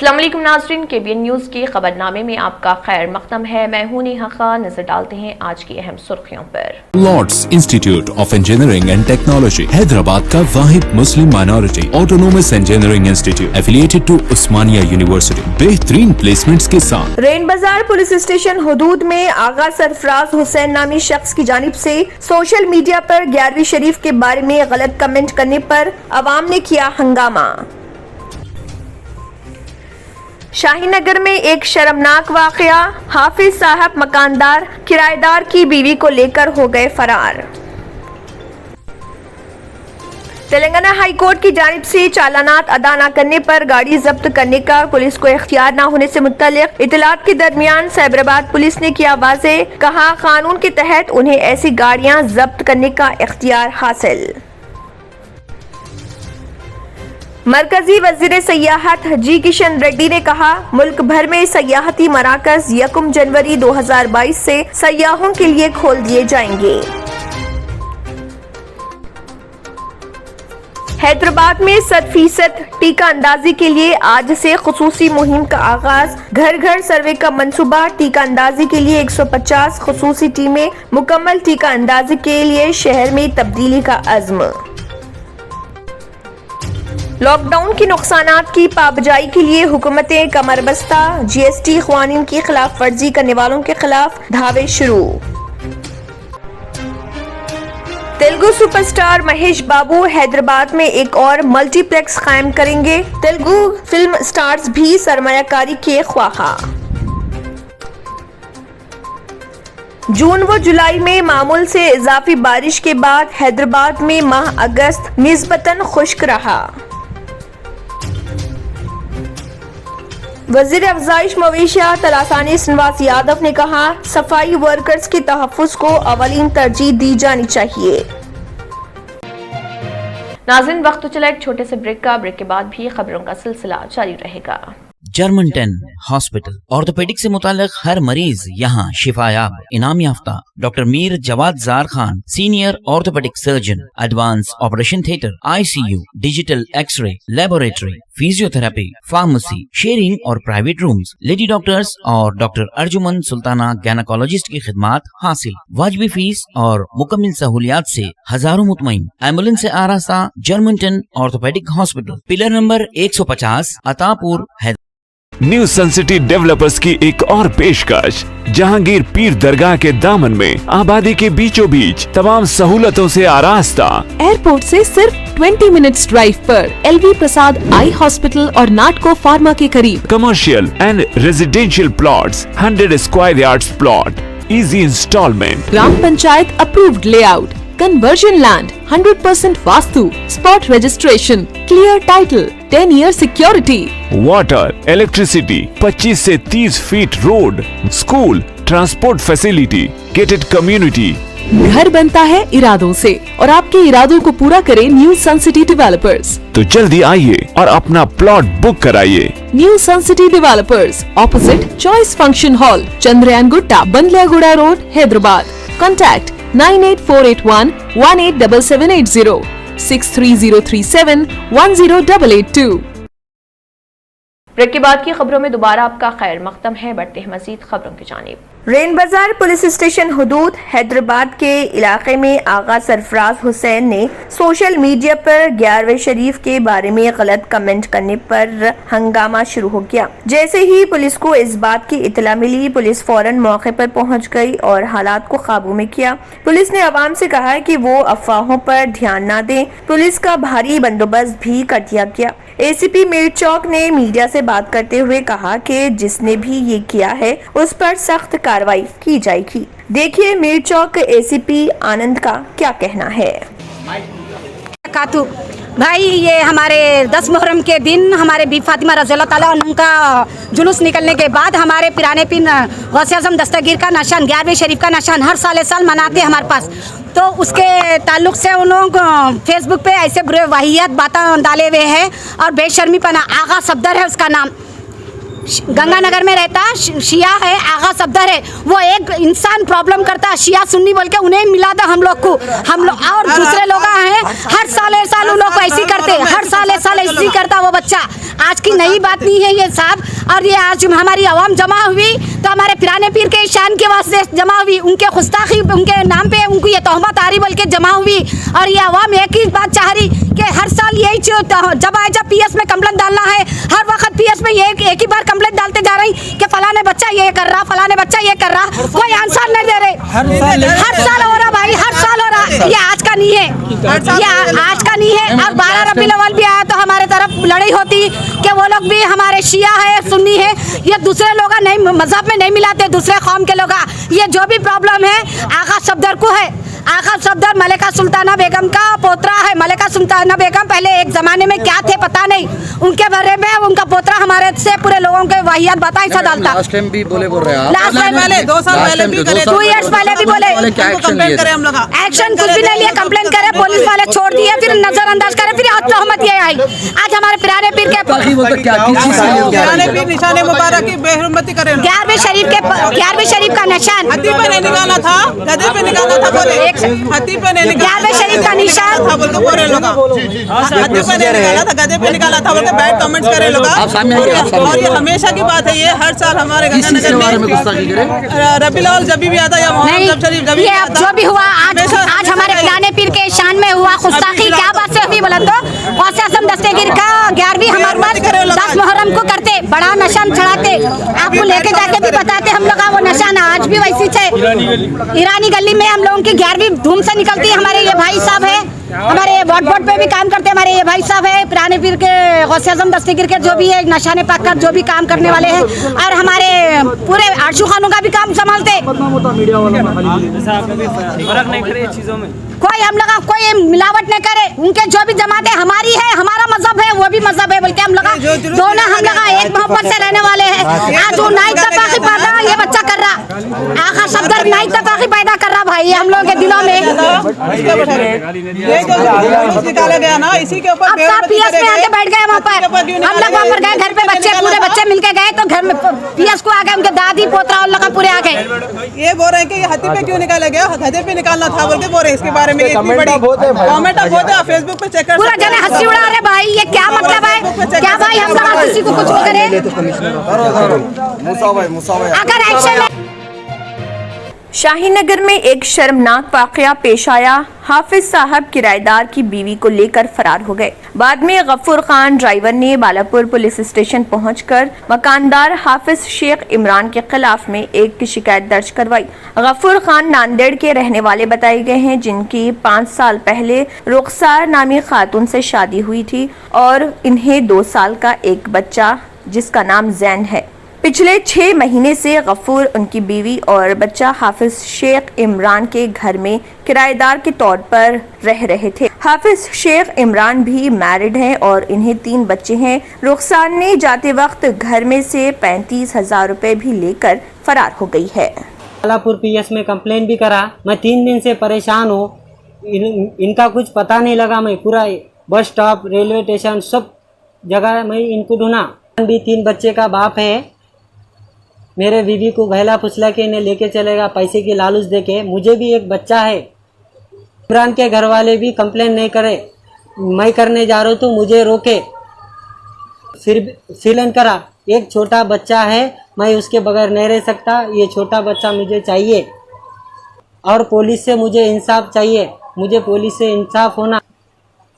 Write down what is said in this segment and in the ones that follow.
अस्सलाम वालेकुम नाज़रीन, KBN न्यूज़ के खबरनामे में आपका खैर मक़दम है। मैं हूं नेहा खान। नजर डालते हैं आज की अहम सुर्खियों पर। Lords institute of engineering and technology Hyderabad का वाहिद मुस्लिम minority autonomous engineering institute affiliated to Osmania university बेहतरीन प्लेसमेंट्स के साथ। रेन बाजार पुलिस स्टेशन हुदूद में आगा सरफराज हुसैन नामी शख्स की जानिब से सोशल मीडिया पर 11वीं शरीफ के बारे में गलत कमेंट करने पर अवाम ने किया हंगामा। शाहीनगर में एक शर्मनाक वाकया, हाफिज साहब मकानदार किराएदार की बीवी को लेकर हो गए फरार। तेलंगाना हाई कोर्ट की जानिब से चालानात अदा न करने पर गाड़ी जब्त करने का पुलिस को इख्तियार न होने से मुत्तलिक इतलात के दरमियान साइबराबाद पुलिस ने किया वाज़े, कहा कानून के तहत उन्हें ऐसी गाड़ियां जब्त करने का इख्तियार हासिल। मरकजी वजीर सयाहत जी किशन रेड्डी ने कहा, मुल्क भर में सयाहती मराकज 1 जनवरी 2022 से सयाहों के लिए खोल दिए जाएंगे। हैदराबाद में 100% टीका अंदाजी के लिए आज से खुसूसी मुहिम का आगाज। घर घर सर्वे का मंसूबा। टीका अंदाजी के लिए 150 खुसूसी टीमें। मुकम्मल टीका अंदाजी के लिए शहर में तब्दीली का अज़्म। लॉकडाउन की नुकसानात की पाबजाई के लिए हुकूमतें कमर बस्ता। GST क़वानीन की खिलाफ वर्जी करने वालों के खिलाफ धावे शुरू। तेलुगु सुपरस्टार महेश बाबू हैदराबाद में एक और मल्टीप्लेक्स कायम करेंगे। तेलुगु फिल्म स्टार्स भी सरमायाकारी के ख्वाहा। जून व जुलाई में मामूल से इजाफी बारिश के बाद हैदराबाद में माह अगस्त निस्बतन खुश्क रहा। वजीर अफजाइश मवेशियात तलासानी श्रीनिवास यादव ने कहा, सफाई वर्कर्स के तहफ़्फ़ुज़ को अवलीन तरजीह दी जानी चाहिए। नाज़रीन, वक्त तो चला एक छोटे से ब्रेक का। ब्रेक के बाद भी खबरों का सिलसिला जारी रहेगा। जर्मन 10 हॉस्पिटल ऑर्थोपेडिक से मुताल्लिक हर मरीज यहाँ शिफायाब। इनाम याफ्ता doctor Mir Jawad Zar Khan, senior orthopaedic surgeon, advance operation theatre, ICU, digital x-ray, laboratory, physiotherapy, pharmacy, sharing और प्राइवेट रूम्स, लेडी डॉक्टर्स और डॉक्टर अर्जुमन सुल्ताना गैनाकोलॉजिस्ट की खिदमात हासिल। वाजिबी फीस और मुकम्मल सहूलियात से हजारों मुतमईन। एम्बुलेंस से आरास्ता German 10 orthopaedic hospital, pillar number 150, Attapur, Hyderabad. New sun city developers की एक और पेशकश, जहांगीर पीर दरगाह के दामन में आबादी के बीचों बीच तमाम सहूलतों से आरास्ता। एयरपोर्ट से सिर्फ 20 मिनट्स ड्राइव पर LV प्रसाद आई हॉस्पिटल और नाटको फार्मा के करीब। Commercial and residential plots, 100 square yards plot, easy instalment. Gram panchayat approved layout, conversion land, 100% vastu, spot registration, clear title, 10 year security, water, electricity, 25 से 30 feet road, school, transport facility, gated community. घर बनता है इरादों से और आपके इरादों को पूरा करे न्यू सन सिटी डेवलपर्स। तो जल्दी आइए और अपना प्लॉट बुक कराइए। New sun city developers, opposite choice function hall, Chandrayan Gutta, Bandlaguda road, Hyderabad. Contact 98481 187780, 63037 10882। Break के बाद की खबरों में दोबारा आपका खैर मक़दम है। बढ़ते हैं मजीद खबरों की जानिब। रेन बाजार पुलिस स्टेशन हुदूद हैदराबाद के इलाके में आगा सरफराज हुसैन ने सोशल मीडिया पर 11वें शरीफ के बारे में गलत कमेंट करने पर हंगामा शुरू हो गया। जैसे ही पुलिस को इस बात की इतला मिली, पुलिस फौरन मौके पर पहुंच गई और हालात को काबू में किया। पुलिस ने आवाम से कहा कि वो अफवाहों पर ध्यान न दें। पुलिस का भारी बंदोबस्त भी कर दिया गया। ACP मीर चौक ने मीडिया से बात करते हुए कहा कि जिसने भी ये किया है उस पर सख्त कार्रवाई की जाएगी। देखिए मीर चौक ACP आनंद का क्या कहना है। भाई, ये हमारे 10 मुहर्रम के दिन हमारे बी फातिमा रज़ियल्लाहु ताला अन्हा का जुलूस निकलने के बाद हमारे पिराने पिन गौसे आज़म दस्तगीर का निशान 11वें शरीफ का निशान हर साल मनाते हैं हमारे पास। तो उसके ताल्लुक से उन लोग फेसबुक पे ऐसे बुरे वाहियात बातें डाले हुए हैं और बेशर्मी पना आगा सफदर है उसका नाम। गंगानगर में रहता, शिया है, आगा सफदर है, वो एक इंसान प्रॉब्लम करता, शिया सुन्नी बोल के उन्हें मिला था हम लोग को, हम लोग और दूसरे लोग हैं हर साल उन लोग को ऐसी करते, हर साल ऐसी करता वो बच्चा। आज की नई बात नहीं है ये साहब, और ये आज हमारी आवाम जमा हुई तो हमारे पिराने पीर के शान के वास्ते जमा हुई, उनके गुस्ताखी उनके नाम पे उनको ये तोहमत आ रही बोल के जमा हुई। और ये आवाम एक ही बात चाह रही कि हर साल यही जब पीएस में कंप्लेंट डालना है, हर वक्त पीएस में एक ही बार कंप्लेंट डालते जा रही कि फलाने बच्चा ये कर रहा, फलाने बच्चा ये कर रहा, कोई आंसर नहीं दे रहे। हर साल हो रहा भाई, हर साल हो रहा, ये आज का नहीं है, ये आज का नहीं है। और 12 रबीउल अव्वल भी आया तो हमारे तरफ लड़ाई होती कि वो लोग भी हमारे शिया है, सुन्नी है, ये दूसरे लोग नहीं मजहब में नहीं मिलाते, दूसरे कौम के लोग। ये जो भी प्रॉब्लम है आगा सफदर को है। आगा सफदर मलिका सुल्ताना बेगम का पोतरा है। मलिका सुल्ताना बेगम पहले एक जमाने में क्या थे पता नहीं, उनके बारे में उनका पोतरा हमारे से पूरे लोगों के वाहियात बता ऐसा डालता। लास्ट टाइम भी बोल रहे हैं, लास्ट टाइम पहले 2 साल पहले भी करे, 2 इयर्स पहले भी बोले कंप्लेंट करे हम लोग, एक्शन कुछ भी नहीं लिया, कंप्लेन करे, पुलिस वाले छोड़ दिए, फिर नजरअंदाज करे, फिर आज तोहमत ये आई। आज हमारे पिराने पीर के पिराने पीर निशाने मुबारक की बेहरमती करे, 11वीं शरीफ का निशान हत्ती पे नहीं निकाला था, गधे पे निकाला था, बोले हत्ती पे नहीं निकाला, 11वीं शरीफ का निशान था बोल के बोले लोग, हत्ती पे नहीं निकाला था, गधे पे निकाला था बोल के बैड कमेंट्स करे लोग। और ये हमेशा की बात है, ये हर साल हमारे गंगानगर में रबीउल अव्वल जब भी आता या मोहम्मद शरीफ जब भी आता, जो भी हुआ आज हमारे पिराने पीर के शान में हुआ गुस्ताखी, क्या बात से हुई बोला तो गौसे आज़म दस्तगीर का 11वीं हमारे पास 10 मुहर्रम को करते, बड़ा नशान चढ़ाते, आपको लेके जाके भी बताते हम लोग, वो नशान आज भी वैसी थे। ईरानी गली में हम लोगों की 11वीं धूम से निकलती है। हमारे ये भाई साहब है, हमारे बोर्ड पे भी काम करते हैं, हमारे ये भाई साहब है पिराने पीर के गौसे आज़म दस्तगीर के जो भी है नशाने पाक का जो भी काम करने वाले हैं, और हमारे पूरे आशू खानों का भी काम संभालते। कोई हम लोग कोई मिलावट नहीं करे, उनके जो भी जमाते हमारी है, हमारा मजहब है, वो भी मजहब है बोल के हम लोग दोनों हम लोग एक मोहब्बत से रहने वाले हैं। आज वो नाइक तफाकी पैदा ये बच्चा कर रहा, आगा सफदर नाइक तफाकी पैदा कर रहा भाई हम लोगों के दिलों में। ये जो जुलूस निकाला गया ना, इसी के ऊपर अब साहब पीएस में आके बैठ गए वहाँ पर, हम लोग वहाँ पर गए, घर पे बच्चे पूरे बच्चे मिलके गए तो घर में पीएस को आ गए, उनके दादी पोतरा उन लोग पूरे आ गए। ये बोल रहे हैं कि ये हत्ती पे क्यों निकाला गया, गधे पे निकालना था बोल के बोल रहे हैं। इसके बारे में इतनी बड़ी कमेंट आप होते हैं, फेसबुक पे चेक कर पूरा जने हंसी उड़ा रहे भाई, ये क्या मतलब है, क्या भाई हम लोग किसी को कुछ भी करें अगर एक्शन। शाहीनगर में एक शर्मनाक वाकया पेश आया। हाफिज साहब किराएदार की बीवी को लेकर फरार हो गए। बाद में गफूर खान ड्राइवर ने बालापुर पुलिस स्टेशन पहुंचकर मकानदार हाफिज शेख इमरान के खिलाफ में एक शिकायत दर्ज करवाई। गफूर खान नांदेड़ के रहने वाले बताए गए हैं, जिनकी 5 साल पहले रुखसार नामी खातून से शादी हुई थी और इन्हें 2 साल का एक बच्चा जिसका नाम जैन है। पिछले 6 महीने से गफूर, उनकी बीवी और बच्चा हाफिज शेख इमरान के घर में किराएदार के तौर पर रह रहे थे। हाफिज शेख इमरान भी मैरिड हैं और इन्हें 3 बच्चे हैं। रुखसार ने जाते वक्त घर में से 35,000 रुपए भी लेकर फरार हो गई है। बालापुर पीएस में कंप्लेन भी करा, मैं 3 दिन से परेशान हूँ, इनका कुछ पता नहीं लगा। मैं पूरा बस स्टॉप, रेलवे स्टेशन, सब जगह मैं इनको ढूंढा। भी 3 बच्चे का बाप है, मेरे बीवी को गहला फुसला के इन्हें लेके चलेगा पैसे की लालच देके। मुझे भी एक बच्चा है। इमरान के घर वाले भी कंप्लेन नहीं करे, मैं करने जा रहा हूँ तो मुझे रोके, फिर करा। एक छोटा बच्चा है, मैं उसके बगैर नहीं रह सकता, ये छोटा बच्चा मुझे चाहिए और पुलिस से मुझे इंसाफ चाहिए। मुझे पुलिस से इंसाफ होना,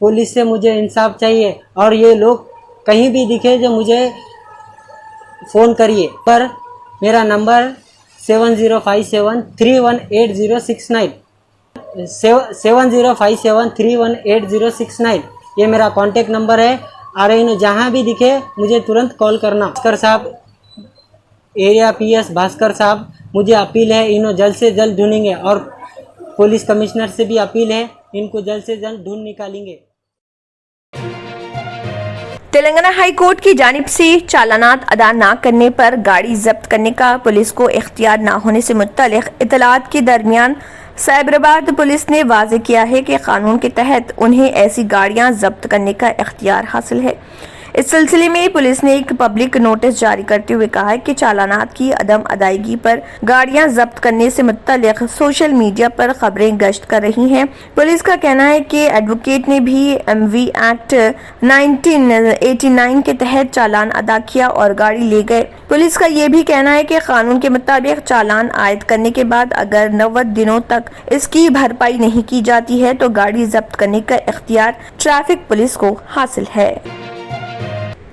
पुलिस से मुझे इंसाफ चाहिए। और ये लोग कहीं भी दिखे जो मुझे फ़ोन करिए। पर मेरा नंबर 7057318069 7057318069 ये मेरा कांटेक्ट नंबर है। और इन्हें जहाँ भी दिखे मुझे तुरंत कॉल करना। भास्कर साहब, एरिया पीएस भास्कर साहब, मुझे अपील है, इन्हें जल्द से जल्द ढूंढेंगे और पुलिस कमिश्नर से भी अपील है, इनको जल्द से जल्द ढूंढ निकालेंगे। तेलंगाना हाई कोर्ट की जानिब से चालानात अदा न करने पर गाड़ी जब्त करने का पुलिस को इख्तियार न होने से मुत्तलिक इतलात के दरमियान साइबराबाद पुलिस ने वाज़ेह किया है कि कानून के तहत उन्हें ऐसी गाड़ियां जब्त करने का इख्तियार हासिल है। इस सिलसिले में पुलिस ने एक पब्लिक नोटिस जारी करते हुए कहा है कि चालानात की अदम अदायगी पर गाड़ियां जब्त करने से मुत्तल्लिक सोशल मीडिया पर खबरें गश्त कर रही हैं। पुलिस का कहना है कि एडवोकेट ने भी MV एक्ट 1989 के तहत चालान अदा किया और गाड़ी ले गए। पुलिस का ये भी कहना है कि कानून के मुताबिक चालान आयद करने के बाद अगर 90 दिनों तक इसकी भरपाई नहीं की जाती है तो गाड़ी जब्त करने का इख्तियार ट्रैफिक पुलिस को हासिल है।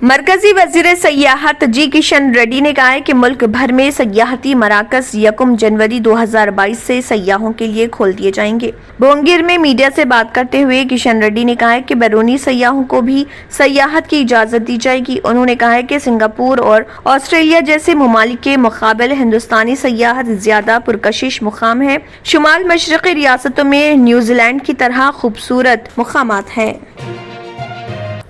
मरकजी वजीर सयाहत जी किशन रेड्डी ने कहा है कि मुल्क भर में सयाहती मराकज 1 जनवरी 2022 से सयाहों के लिए खोल दिए जाएंगे। भोंगिर में मीडिया से बात करते हुए किशन रेड्डी ने कहा है कि बैरूनी सयाहों को भी सयाहत की इजाजत दी जाएगी। उन्होंने कहा है कि सिंगापुर और ऑस्ट्रेलिया जैसे ममालिक के मुकाबले हिंदुस्तानी सयाहत ज्यादा पुरकशिश मुकाम है। शुमाल मशरक़ी रियासतों में न्यूजीलैंड की तरह खूबसूरत मुकामात हैं।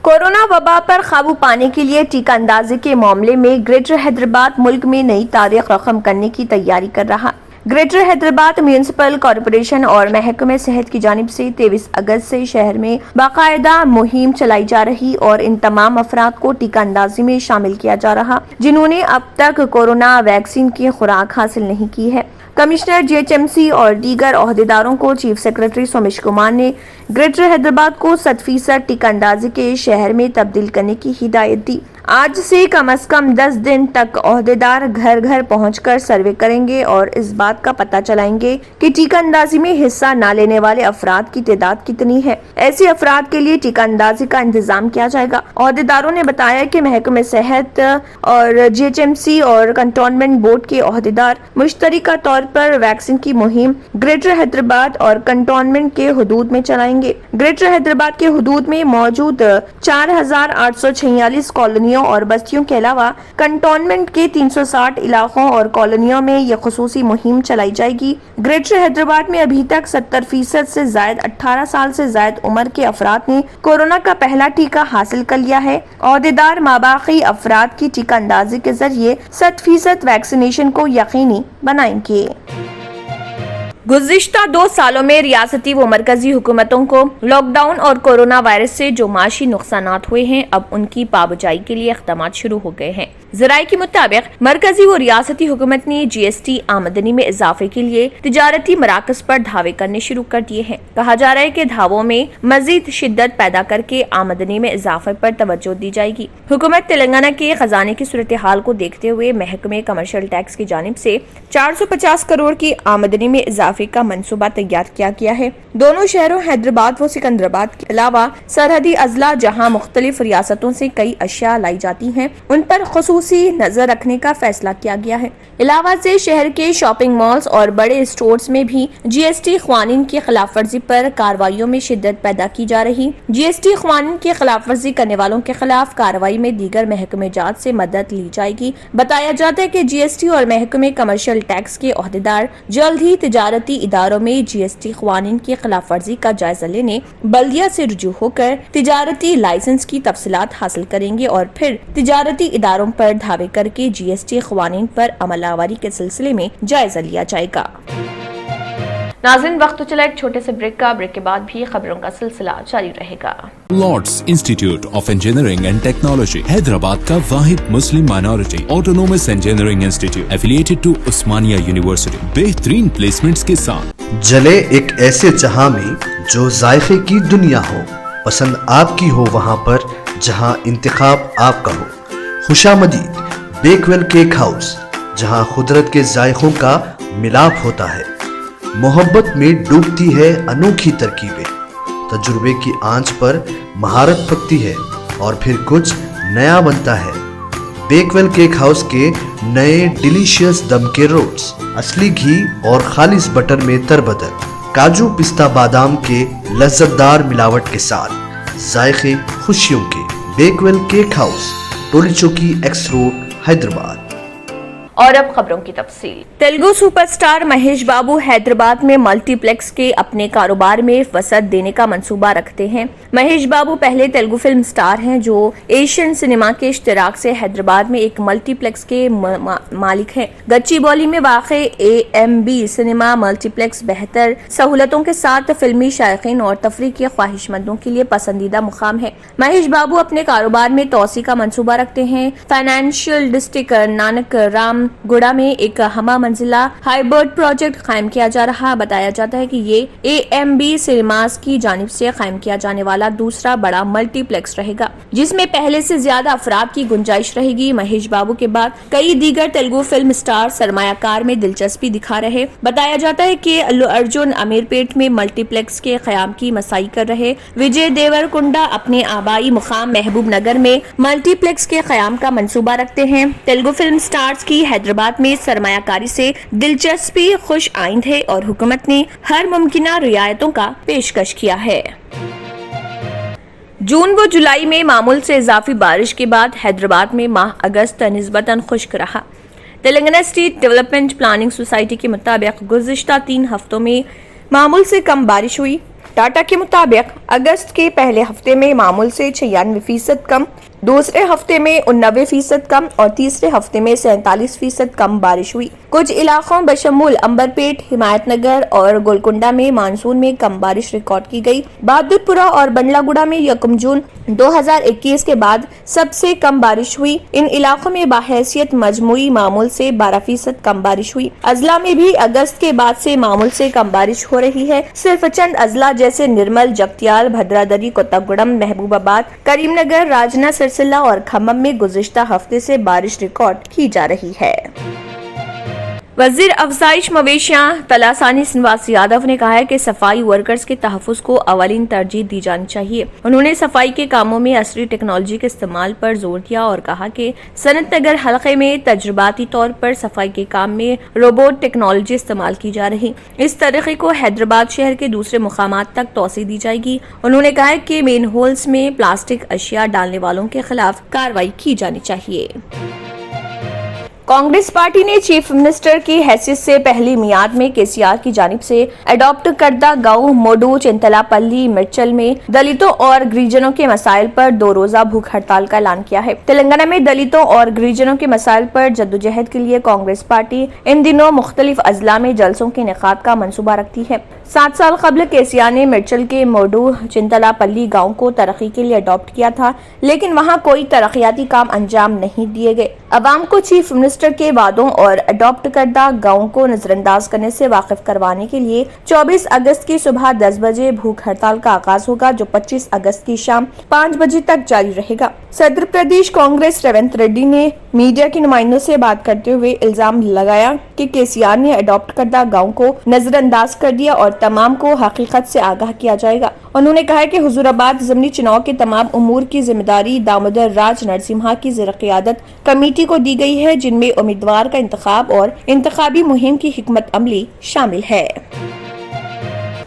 कोरोना वबा पर काबू पाने के लिए टीका अंदाजी के मामले में ग्रेटर हैदराबाद मुल्क में नई तारीख रकम करने की तैयारी कर रहा। ग्रेटर हैदराबाद म्यूनिसिपल कॉरपोरेशन और महकमे सेहत की जानिब से 23 अगस्त से शहर में बाकायदा मुहिम चलाई जा रही और इन तमाम अफराद को टीका अंदाजी में शामिल किया जा रहा जिन्होंने अब तक कोरोना वैक्सीन की खुराक हासिल नहीं की है। कमिश्नर GHMC और दीगर ओहदेदारों को चीफ सेक्रेटरी सोमेश कुमार ने ग्रेटर हैदराबाद को 100% टीका अंदाजी के शहर में तब्दील करने की हिदायत दी। आज से कम 10 दिन तक ओहदेदार घर घर पहुंचकर सर्वे करेंगे और इस बात का पता चलाएंगे कि टीका अंदाजी में हिस्सा न लेने वाले अफराद की तादाद कितनी है। ऐसे अफराद के लिए टीका अंदाजी का इंतजाम किया जाएगा। ओहदेदारों ने बताया कि महकमे सेहत और GHMC और कंटोनमेंट बोर्ड के ओहदेदार मुश्तरका तौर पर वैक्सीन की मुहिम ग्रेटर हैदराबाद और कंटोनमेंट के हुदूद में चलाएंगे। ग्रेटर हैदराबाद के हुदूद में मौजूद 4846 कॉलोनियों और बस्तियों के अलावा कंटोनमेंट के 360 इलाकों और कॉलोनियों में यह खुसूसी मुहिम चलाई जाएगी। ग्रेटर हैदराबाद में अभी तक 70% से ज्यादा 18 साल से ज्यादा उम्र के अफराद ने कोरोना का पहला टीका हासिल कर लिया है। ओहदेदार माबाकी अफराद की टीका अंदाजी के जरिए 100% वैक्सीनेशन को यकीनी बनाएंगे। गुज़िश्ता 2 सालों में रियासती व मरकजी हुकूमतों को लॉकडाउन और कोरोना वायरस से जो माशी नुकसानात हुए हैं अब उनकी पाबजाई के लिए इक़दाम शुरू हो गए हैं। ज़राए के मुताबिक मरकजी व रियासती हुकूमत ने GST आमदनी में इजाफे के लिए तिजारती मराकज पर धावे करने शुरू कर दिए हैं। कहा जा रहा है कि धावों में मजीद शिद्दत पैदा करके आमदनी में इजाफे पर तवज्जो दी जाएगी। हुकूमत तेलंगाना के खजाने की सूरत हाल को देखते हुए महकमे कमर्शियल टैक्स की जानिब से 450 करोड़ की आमदनी में इजाफे का मंसूबा तैयार किया गया है। दोनों शहरों हैदराबाद व सिकंदराबाद के अलावा सरहदी अजला जहां मुख्तलिफ रियासतों से कई अशिया लाई जाती हैं उन पर खुसूसी नजर रखने का फैसला किया गया है। इलावा से शहर के शॉपिंग मॉल्स और बड़े स्टोर्स में भी GST क़वानीन की खिलाफ वर्जी पर कार्रवाइयों में शिद्दत पैदा की जा रही। GST क़वानीन की खिलाफ वर्जी करने वालों के खिलाफ कार्रवाई में दीगर महकमे जात से मदद ली जाएगी। बताया जाता है कि GST और महकमे कमर्शियल टैक्स के ओहदेदार जल्द ही तिजारती इदारों में GST क़वानीन की खिलाफ वर्जी का जायजा लेने बल्दिया से रुजू होकर तिजारती लाइसेंस की तफसीलात हासिल करेंगे और फिर तिजारती इदारों पर धावे करके GST क़वानीन पर अमलावरी के सिलसिले में जायजा लिया जाएगा। नाज़रीन, वक्त तो चला एक छोटे से ब्रेक का। ब्रेक के बाद भी खबरों का सिलसिला जारी रहेगा। Lords institute of engineering and technology Hyderabad का वाहिद मुस्लिम minority autonomous engineering institute affiliated to Osmania university बेहतरीन प्लेसमेंट्स के साथ। जले एक ऐसे जहां में जो जायके की दुनिया हो, पसंद आपकी हो वहां पर जहां इंतखाब आपका हो। खुशामदीद बेकवेल केक हाउस, जहां कुदरत के जायकों का मिलाप होता है, मोहब्बत में डूबती है अनोखी तरकीबें, तजुर्बे की आंच पर महारत पकती है और फिर कुछ नया बनता है। बेकवेल केक हाउस के नए डिलीशियस दम के रोल्स, असली घी और खालिस बटर में तरबतर, काजू पिस्ता बादाम के लज्जतदार मिलावट के साथ जायके खुशियों के। बेकवेल केक हाउस, टोली चौकी, X रोड, हैदराबाद। और अब खबरों की तफसील। तेलुगु सुपरस्टार महेश बाबू हैदराबाद में मल्टीप्लेक्स के अपने कारोबार में वसअत देने का मंसूबा रखते हैं। महेश बाबू पहले तेलुगु फिल्म स्टार हैं जो एशियन सिनेमा के इश्तराक से हैदराबाद में एक मल्टीप्लेक्स के मालिक हैं। गच्चीबौली में वाक़े AMB सिनेमा मल्टीप्लेक्स बेहतर सहूलतों के साथ फिल्मी शायकीन और तफरीह के ख्वाहिशमंदों के लिए पसंदीदा मुकाम है। महेश बाबू अपने कारोबार में तोसी का मंसूबा रखते हैं। फाइनेंशियल डिस्ट्रिक्ट नानक राम गुड़ा में एक हमा मंजिला हाइबर्ड प्रोजेक्ट कायम किया जा रहा। बताया जाता है कि ये AMB सिनेमास की जानिब से कायम किया जाने वाला दूसरा बड़ा मल्टीप्लेक्स रहेगा, जिसमें पहले से ज्यादा अफराद की गुंजाइश रहेगी। महेश बाबू के बाद कई दीगर तेलुगु फिल्म स्टार सरमायाकार में दिलचस्पी दिखा रहे। बताया जाता है कि अल्लू अर्जुन अमीरपेट में मल्टीप्लेक्स के क़याम की मसाई कर रहे। विजय देवरकुंडा अपने आबाई मुकाम महबूब नगर में मल्टीप्लेक्स के क़याम का मंसूबा रखते हैं। तेलुगु फिल्म स्टार्स की हैदराबाद में सरमायाकारी से दिलचस्पी खुश आइंद है और हुकूमत ने हर मुमकिना रियायतों का पेशकश किया है। जून व जुलाई में मामूल से इजाफी बारिश के बाद हैदराबाद में माह अगस्त निस्बतन खुश्क रहा। Telangana state development planning society के मुताबिक गुज़िश्ता 3 हफ्तों में मामूल से कम बारिश हुई। टाटा के मुताबिक अगस्त के पहले हफ्ते में मामूल से 96% कम, दूसरे हफ्ते में 89% कम और तीसरे हफ्ते में 47% कम बारिश हुई। कुछ इलाकों बशमूल अंबरपेट, हिमायतनगर और गोलकुंडा में मानसून में कम बारिश रिकॉर्ड की गई। बहादुरपुरा और बंडलागुड़ा में 1 जून 2021 के बाद सबसे कम बारिश हुई। इन इलाकों में बाहैसियत मजमूई मामूल से 12% कम बारिश हुई। अजला में भी अगस्त के बाद से मामूल से कम बारिश हो रही है। सिर्फ चंद अजला जैसे निर्मल, जगतियाल, भद्रादरी, कोत्तागुड़म, महबूबाबाद, करीमनगर, राजना, सिरसिल्ला और खम्मम में गुज़िश्ता हफ्ते से बारिश रिकॉर्ड की जा रही है। वजीर अफजाइश मवेशियां तलासानी श्रीनिवास यादव ने कहा है कि सफाई वर्कर्स के तहफ़्फ़ुज़ को अवलीन तरजीह दी जानी चाहिए। उन्होंने सफाई के कामों में असरी टेक्नोलॉजी के इस्तेमाल पर जोर दिया और कहा कि सनत नगर हलके में तजुर्बाती तौर पर सफाई के काम में रोबोट टेक्नोलॉजी इस्तेमाल की जा रही। इस तरीके को हैदराबाद शहर के दूसरे मुकामात तक तोसी दी जाएगी। उन्होंने कहा है कि मेन होल्स में प्लास्टिक अशिया डालने वालों के खिलाफ कार्रवाई की जानी चाहिए। कांग्रेस पार्टी ने चीफ मिनिस्टर की हैसियत से पहली मियाद में KCR की जानिब से अडॉप्ट करदा गांव मोडू, चिंतलापल्ली, मिर्चल में दलितों और गिरिजनों के मसाइल पर 2 रोजा भूख हड़ताल का ऐलान किया है। तेलंगाना में दलितों और गिरिजनों के मसाइल पर जद्दोजहद के लिए कांग्रेस पार्टी इन दिनों मुख्तलिफ अजला में जलसों के इनेकाद का मंसूबा रखती है। 7 साल कबल KCR ने मिर्चल के मोडू, चिंतलापल्ली गाँव को तरक्की के लिए अडॉप्ट किया था, लेकिन वहाँ कोई तरक्याती काम अंजाम नहीं दिए गए। अवाम को चीफ मिनिस्टर के वादों और अडॉप्ट करदा गाँव को नजरअंदाज करने से वाकिफ करवाने के लिए 24 अगस्त की सुबह 10 बजे भूख हड़ताल का आगाज होगा, जो 25 अगस्त की शाम 5 बजे तक जारी रहेगा। सदर प्रदेश कांग्रेस रेवंत रेड्डी ने मीडिया के नुमाइंदों से बात करते हुए इल्जाम लगाया कि KCR ने अडॉप्ट करदा गाँव को नजरअंदाज कर दिया और तमाम को हकीकत से आगाह किया जाएगा। उन्होंने कहा कि हुजूराबाद ज़मीनी चुनाव के तमाम उमूर की जिम्मेदारी दामोदर राज नरसिम्हा की ज़ेर-क़ियादत कमेटी को दी गई है, जिनमें उम्मीदवार का इंतखाब और इंतखाबी मुहिम की हिकमत अमली शामिल है।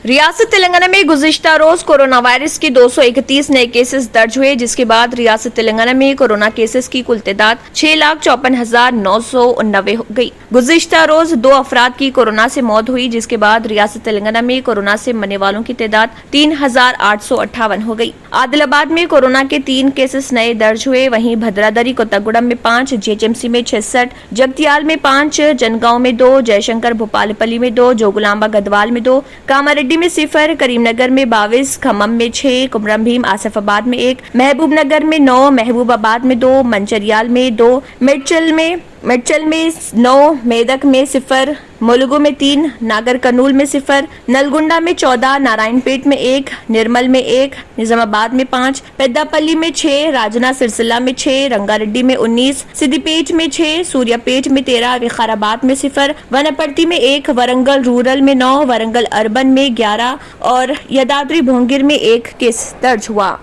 रियासत तेलंगाना में गुज़िश्ता रोज कोरोना वायरस के 231 नए केसेस दर्ज हुए, जिसके बाद रियासत तेलंगाना में कोरोना केसेस की कुल तादाद 6,54,989 हो गई। गुज़िश्ता रोज 2 अफराद की कोरोना से मौत हुई, जिसके बाद रियासत तेलंगाना में कोरोना से मरने वालों की तादाद 3,858 हो गई। आदिलाबाद में कोरोना के 3 केसेस नए दर्ज हुए। वहीं भद्रादरी, कोत्तागुड़म में 5, JHMC में 66, जगतियाल में 5, जनगांव में 2, जयशंकर भोपालपल्ली में 2, जोगुलांबा गदवाल में 2, कामारेड्डी में 0, करीमनगर में 22, खम्मम में 6, कुमरम भीम आसिफाबाद में 1, महबूबनगर में 9, महबूबाबाद में 2, मंचरियाल में 2, मिर्चल में 9, मेदक में 0, मुलुगु में 3, नागर कर्नूल में 0, नलगुंडा में 14, नारायणपेट में 1, निर्मल में 1, निजामाबाद में 5, पेद्दापल्ली में 6, राजना सिरसिल्ला में 6, रंगारेड्डी में 19, सिद्दीपेट में 6, सूर्यापेट में 13, विकाराबाद में 0, वनपर्ती में 1, वरंगल रूरल में 9, वरंगल अर्बन में 11 और यदाद्री भोंगिर में 1 केस दर्ज हुआ।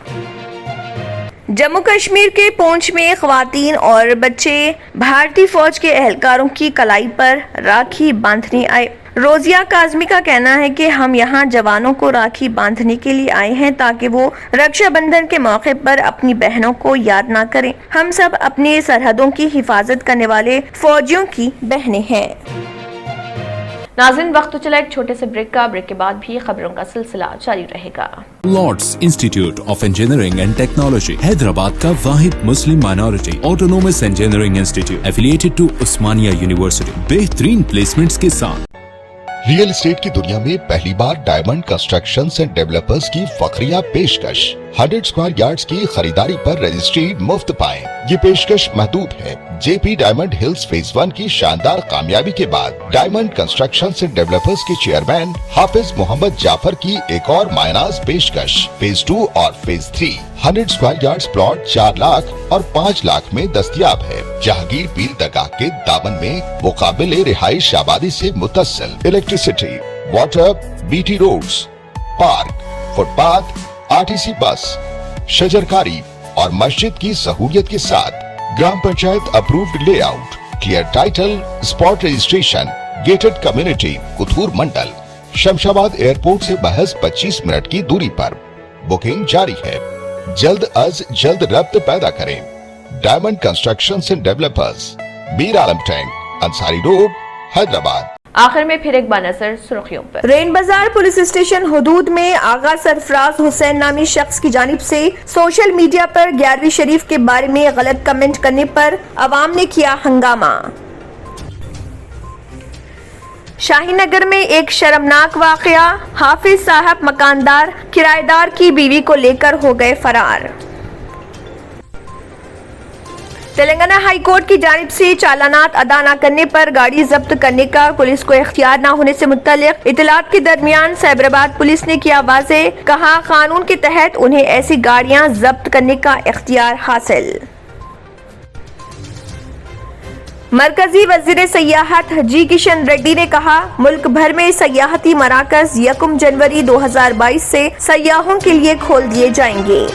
जम्मू कश्मीर के पूंछ में ख्वातीन और बच्चे भारतीय फौज के एहलकारों की कलाई पर राखी बांधने आए। रोजिया काजमी का कहना है कि हम यहाँ जवानों को राखी बांधने के लिए आए हैं ताकि वो रक्षाबंधन के मौके पर अपनी बहनों को याद ना करें। हम सब अपनी सरहदों की हिफाजत करने वाले फौजियों की बहनें हैं। नाज़रीन, वक्त तो चला एक छोटे से ब्रेक का। ब्रेक के बाद भी खबरों का सिलसिला जारी रहेगा। Lords institute of engineering and technology Hyderabad का वाहिद मुस्लिम minority autonomous engineering institute affiliated to Osmania university बेहतरीन प्लेसमेंट्स के साथ। रियल एस्टेट की दुनिया में पहली बार डायमंड कंस्ट्रक्शंस एंड डेवलपर्स की फखरिया पेशकश। 100 स्क्वायर यार्ड्स की खरीदारी पर रजिस्ट्री मुफ्त पाएं। ये पेशकश महदूद है। जेपी डायमंड हिल्स फेज 1 की शानदार कामयाबी के बाद डायमंड कंस्ट्रक्शंस एंड डेवलपर्स के चेयरमैन हाफिज मोहम्मद जाफर की एक और मायनाज पेशकश। फेज 2 और phase 3 100 square yards plot 4 lakh और 5 लाख में दस्तयाब है। जहांगीर पीर दरगाह के दामन में मुकाबिल रिहाइश आबादी से मुतस्सिल electricity, water, BT roads, park, footpath, RTC bus, शजरकारी और मस्जिद की सहूलियत के साथ gram panchayat approved layout, clear title, spot registration, gated community, Kuthur mandal, Shamshabad airport से महज 25 मिनट की दूरी पर। बुकिंग जारी है। जल्द अज जल्द रब्त पैदा करें। Diamond constructions and developers, Mir Alam tank, Ansari road, Hyderabad. आखिर में फिर एक बार नजर सुर्खियों पर। रेन बाजार पुलिस स्टेशन हुदूद में आगा सरफराज हुसैन नामी शख्स की जानिब से सोशल मीडिया पर 11वीं शरीफ के बारे में गलत कमेंट करने पर अवाम ने किया हंगामा। शाहीनगर में एक शर्मनाक वाकया, हाफिज साहब मकानदार किराएदार की बीवी को लेकर हो गए फरार। तेलंगाना हाई कोर्ट की जानिब से चालानात अदा न करने पर गाड़ी जब्त करने का पुलिस को इख्तियार न होने से मुत्तलिक इतलात के दरमियान साइबराबाद पुलिस ने किया वाज़े, कहा कानून के तहत उन्हें ऐसी गाड़ियां जब्त करने का इख्तियार हासिल। मरकजी वजीर सयाहत जी किशन रेड्डी ने कहा, मुल्क भर में सयाहती मराकज 1 जनवरी 2022 से सयाहों के लिए खोल दिए जाएंगे।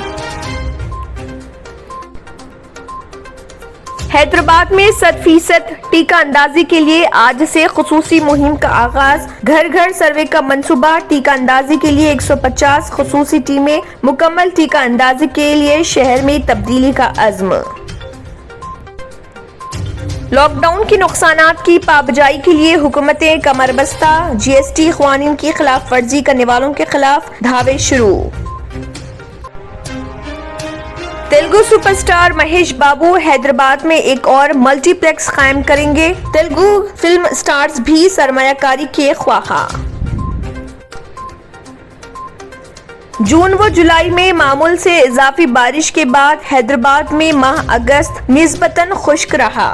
हैदराबाद में 100% टीका अंदाजी के लिए आज से खुसूसी मुहिम का आगाज। घर घर सर्वे का मंसूबा। टीका अंदाजी के लिए 150 खुसूसी टीमें। मुकम्मल टीका अंदाजी के लिए शहर में तब्दीली का अज़्म। लॉकडाउन के नुकसानात की पाबजाई के लिए हुकूमतें कमरबस्ता। GST क़वानीन की खिलाफ वर्जी करने वालों के खिलाफ धावे शुरू। तेलुगु सुपरस्टार महेश बाबू हैदराबाद में एक और मल्टीप्लेक्स कायम करेंगे। तेलुगु फिल्म स्टार्स भी सरमायाकारी के ख्वाहा। जून व जुलाई में मामूल से इजाफी बारिश के बाद हैदराबाद में माह अगस्त निस्बतन खुश्क रहा।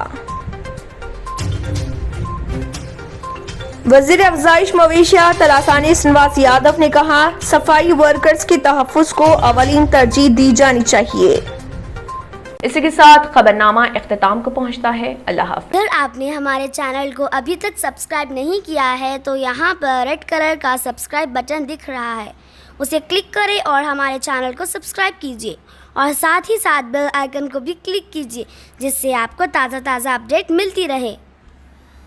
वजीर अफजाइश मवेशियात तलासानी श्रीनिवास यादव ने कहा, सफाई वर्कर्स के तहफ्फुज़ को अवलीन तरजीह दी जानी चाहिए। इसी के साथ खबरनामा इख्तिताम को पहुंचता है। अल्लाह हाफ़िज़। अगर आपने हमारे चैनल को अभी तक सब्सक्राइब नहीं किया है तो यहाँ पर रेड कलर का सब्सक्राइब बटन दिख रहा है, उसे क्लिक करें और हमारे चैनल को सब्सक्राइब कीजिए और साथ ही साथ बेल आइकन को भी क्लिक कीजिए, जिससे आपको ताज़ा अपडेट मिलती रहे।